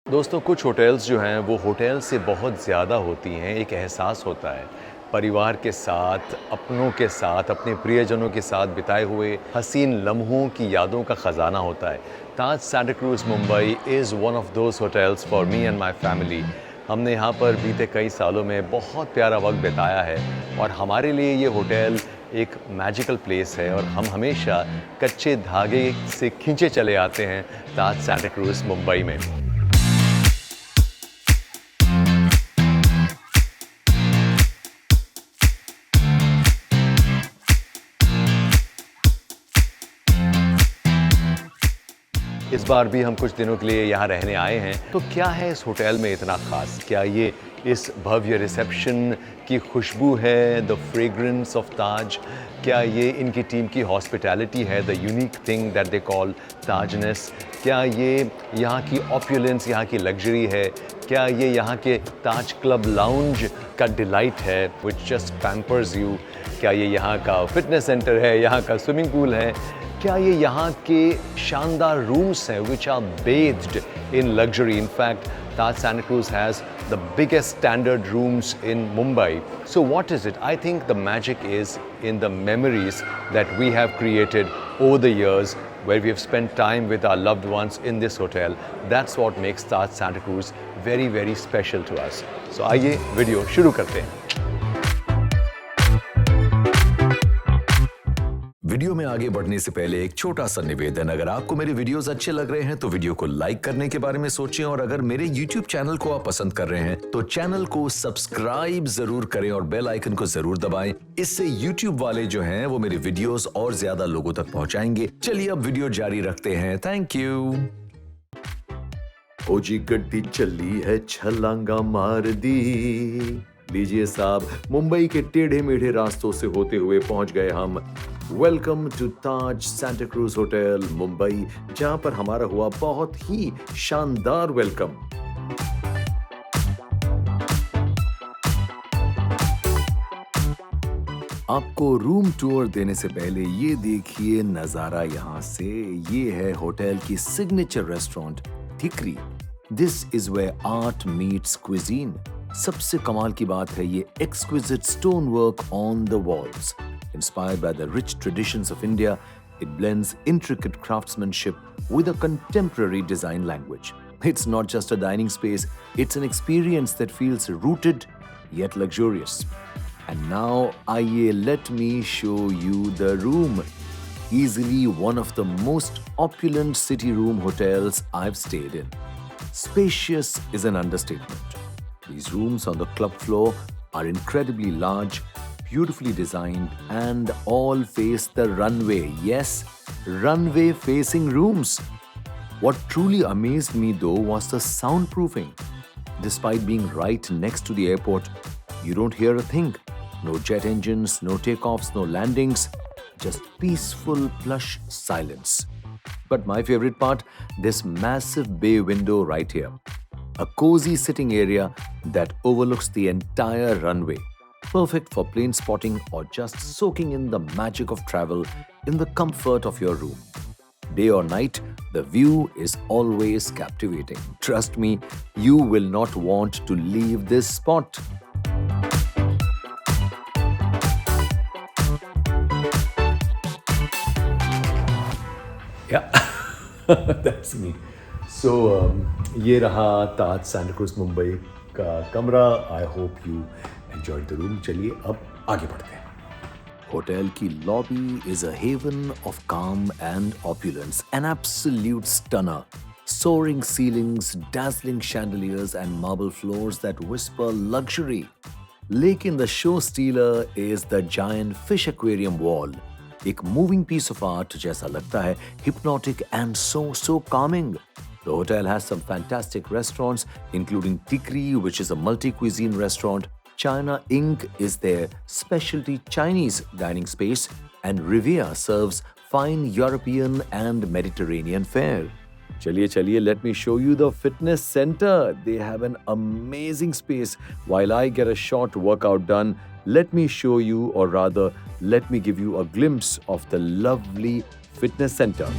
दोस्तों कुछ होटल्स जो हैं वो होटल से बहुत ज़्यादा होती हैं। एक एहसास होता है परिवार के साथ, अपनों के साथ, अपने प्रियजनों के साथ बिताए हुए हसीन लम्हों की यादों का ख़जाना होता है। Taj Santacruz Mumbai is one of those hotels for me and my family. हमने यहाँ पर बीते कई सालों में बहुत प्यारा वक्त बिताया है और हमारे लिए ये होटल एक मैजिकल प्लेस है और हम हमेशा कच्चे धागे से खींचे चले आते हैं ताज सांता क्रूज़ मुंबई में। इस बार भी हम कुछ दिनों के लिए यहाँ रहने आए हैं, तो क्या है इस होटल में इतना ख़ास? क्या ये इस भव्य रिसेप्शन की खुशबू है, द फ्रेग्रेंस ऑफ ताज? क्या ये इनकी टीम की हॉस्पिटैलिटी है, the unique thing that they call Tajness? क्या ये यहाँ की ऑप्युलेंस, यहाँ की लग्जरी है? क्या ये यहाँ के ताज क्लब लाउंज का डिलाइट है विच जस्ट पैम्पर्स यू? क्या ये यहाँ का फिटनेस सेंटर है, यहाँ का स्विमिंग पूल है? क्या ये यहाँ के शानदार रूम्स हैं which are based in luxury? In fact, Taj Santa Cruz has the biggest standard rooms in Mumbai. So what is it? I think the magic is in the memories that we have created over the years where we have spent time with our loved ones in this hotel. That's what makes Taj Santa Cruz very, very special to us. So आइए video शुरू करते हैं। Video में आगे बढ़ने से पहले एक छोटा सा निवेदन, अगर आपको मेरे वीडियोस अच्छे लग रहे हैं तो वीडियो को लाइक करने के बारे में सोचें और अगर मेरे YouTube चैनल को आप पसंद कर रहे हैं तो चैनल को सब्सक्राइब जरूर करें और बेल आइकन को जरूर दबाएं। इससे YouTube वाले जो हैं वो मेरे वीडियोस और ज्यादा लोगों तक पहुंचाएंगे। चलिए अब वीडियो जारी रखते हैं। Thank you. ओ जी गड्डी चली है छलांगा मार दी। लीजिए साहब, मुंबई के टेढ़े मेढ़े रास्तों से होते हुए पहुंच गए हम welcome to Taj Santa Cruz hotel Mumbai, जहां पर हमारा हुआ बहुत ही शानदार वेलकम। आपको रूम टूर देने से पहले ये देखिए नजारा यहां से। ये है होटल की signature restaurant Tikri. This is where art meets cuisine. सबसे कमाल की बात है ये exquisite stone work on the walls. Inspired by the rich traditions of India, it blends intricate craftsmanship with a contemporary design language. It's not just a dining space, it's an experience that feels rooted yet luxurious. And now, let me show you the room. Easily one of the most opulent city room hotels I've stayed in. Spacious is an understatement. These rooms on the club floor are incredibly large, beautifully designed, and all face the runway. Yes, runway facing rooms. What truly amazed me though was the soundproofing. Despite being right next to the airport, you don't hear a thing. No jet engines, no takeoffs, no landings, just peaceful plush silence. But my favorite part, this massive bay window right here. A cozy sitting area that overlooks the entire runway. Perfect for plane spotting or just soaking in the magic of travel in the comfort of your room. Day or night, the view is always captivating. Trust me, you will not want to leave this spot. Yeah, that's me. So ये रहा ताज सांता क्रूज मुंबई का कमरा। I hope you enjoyed the room. चलिए अब आगे बढ़ते हैं। Hotel की lobby is a haven of calm and opulence, an absolute stunner. Soaring ceilings, dazzling chandeliers, and marble floors that whisper luxury. Lekin the show stealer is the giant fish aquarium wall. एक moving piece of art जैसा लगता है, hypnotic and so calming. The hotel has some fantastic restaurants, including Tikri, which is a multi-cuisine restaurant. China Inc. is their specialty Chinese dining space, and Riviera serves fine European and Mediterranean fare. चलिए, let me show you the fitness center. They have an amazing space. While I get a short workout done, let me show you, or rather, let me give you a glimpse of the lovely fitness center.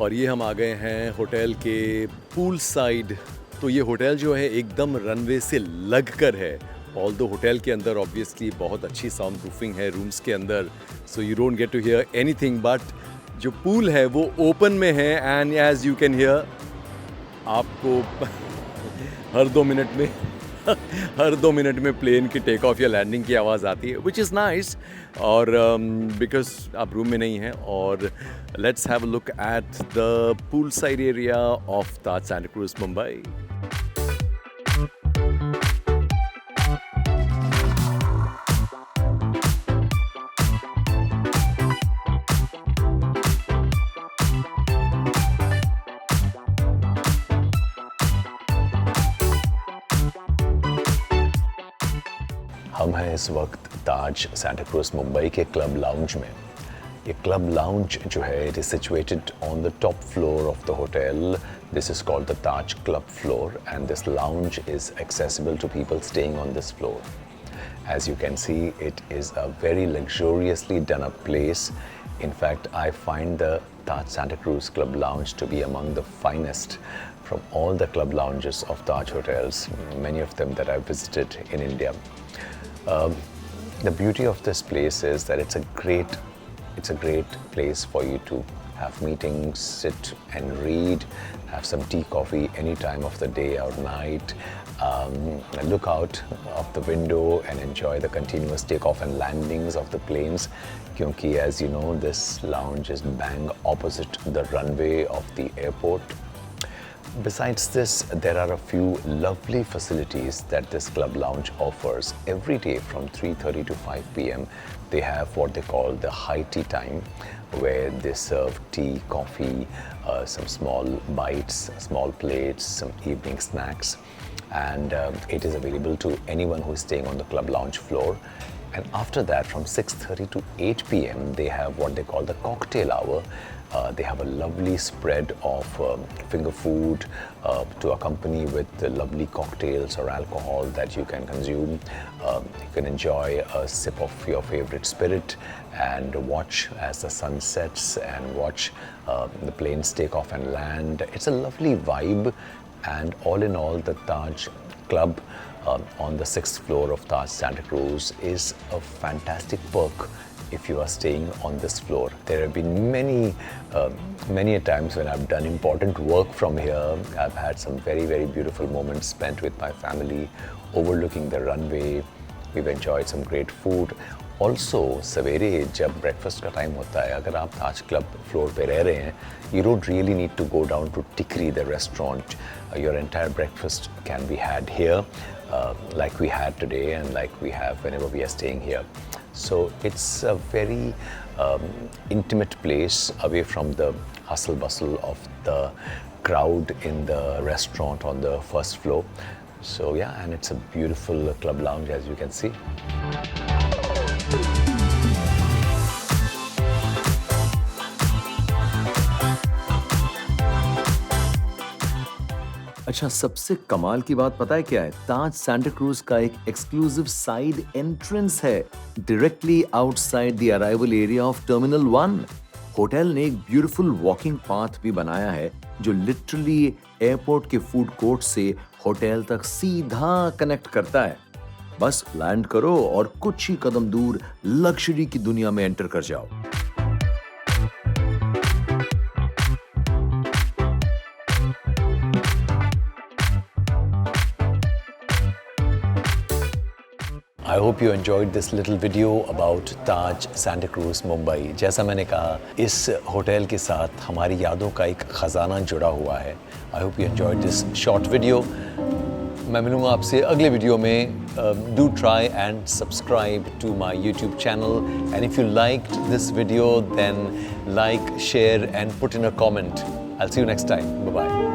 और ये हम आ गए हैं hotel के pool side. तो ये hotel जो है एकदम रनवे से लग कर है। ऑल दो होटल के अंदर ऑब्वियसली बहुत अच्छी साउंड प्रूफिंग है रूम्स के अंदर, so you don't get to hear anything, but जो पूल है वो ओपन में है and as you can hear आपको हर 2 मिनट में प्लेन की टेक ऑफ या लैंडिंग की आवाज़ आती है, विच इज़ नाइस। और बिकॉज आप रूम में नहीं हैं। और let's have a look at the pool side area of Taj Santa Cruz Mumbai. हम हैं इस वक्त ताज सांता क्रूज मुंबई के क्लब लाउंज में। ये क्लब लाउंज जो है it is situated on the top floor of the hotel. This is called the Taj club floor and this lounge is accessible to people staying on this floor. As you can see, it is a very luxuriously done up place. In fact, I find the Taj Santa Cruz Club Lounge to be among the finest from all the club lounges of Taj hotels, many of them that I've visited in India. The beauty of this place is that it's a great place for you to have meetings, sit and read, have some tea, coffee any time of the day or night, look out of the window and enjoy the continuous takeoff and landings of the planes. Kyunki, as you know, this lounge is bang opposite the runway of the airport. Besides this, there are a few lovely facilities that this club lounge offers. Every day from 3:30 to 5 p.m. they have what they call the high tea time, where they serve tea, coffee, some small bites, small plates, some evening snacks, and it is available to anyone who is staying on the club lounge floor. And after that, from 6:30 to 8 p.m. they have what they call the cocktail hour. They have a lovely spread of finger food to accompany with the lovely cocktails or alcohol that you can consume. You can enjoy a sip of your favorite spirit and watch as the sun sets and watch the planes take off and land. It's a lovely vibe, and all in all, the Taj Club on the 6th floor of Taj Santa Cruz is a fantastic perk if you are staying on this floor. There have been many a times when I've done important work from here. I've had some very, very beautiful moments spent with my family overlooking the runway. We've enjoyed some great food. Also, सवेरे जब breakfast का time होता है, अगर आप ताज club floor पे रह रहे हैं, you don't really need to go down to Tikri, the restaurant. Your entire breakfast can be had here, like we had today and like we have whenever we are staying here. So it's a very intimate place away from the hustle bustle of the crowd in the restaurant on the first floor. So yeah, and it's a beautiful club lounge, as you can see. अच्छा, सबसे कमाल की बात पता है क्या है? Taj Santa cruise का एक एक्सक्लूसिव साइड एंट्रेंस है directly outside the arrival area of terminal 1। Hotel ने एक ब्यूटीफुल वॉकिंग पाथ भी बनाया है जो लिटरली एयरपोर्ट के फूड कोर्ट से होटल तक सीधा कनेक्ट करता है। बस लैंड करो और कुछ ही कदम दूर लग्जरी की दुनिया में एंटर कर जाओ। I hope you enjoyed this little video about Taj Santa Cruz Mumbai. जैसा मैंने कहा, इस होटल के साथ हमारी यादों का एक ख़जाना जुड़ा हुआ है। I hope you enjoyed this short video. मैं मिलूँगा आपसे अगले वीडियो में। Do try and subscribe to my YouTube channel. And if you liked this video, then like, share and put in a comment. I'll see you next time. Bye-bye.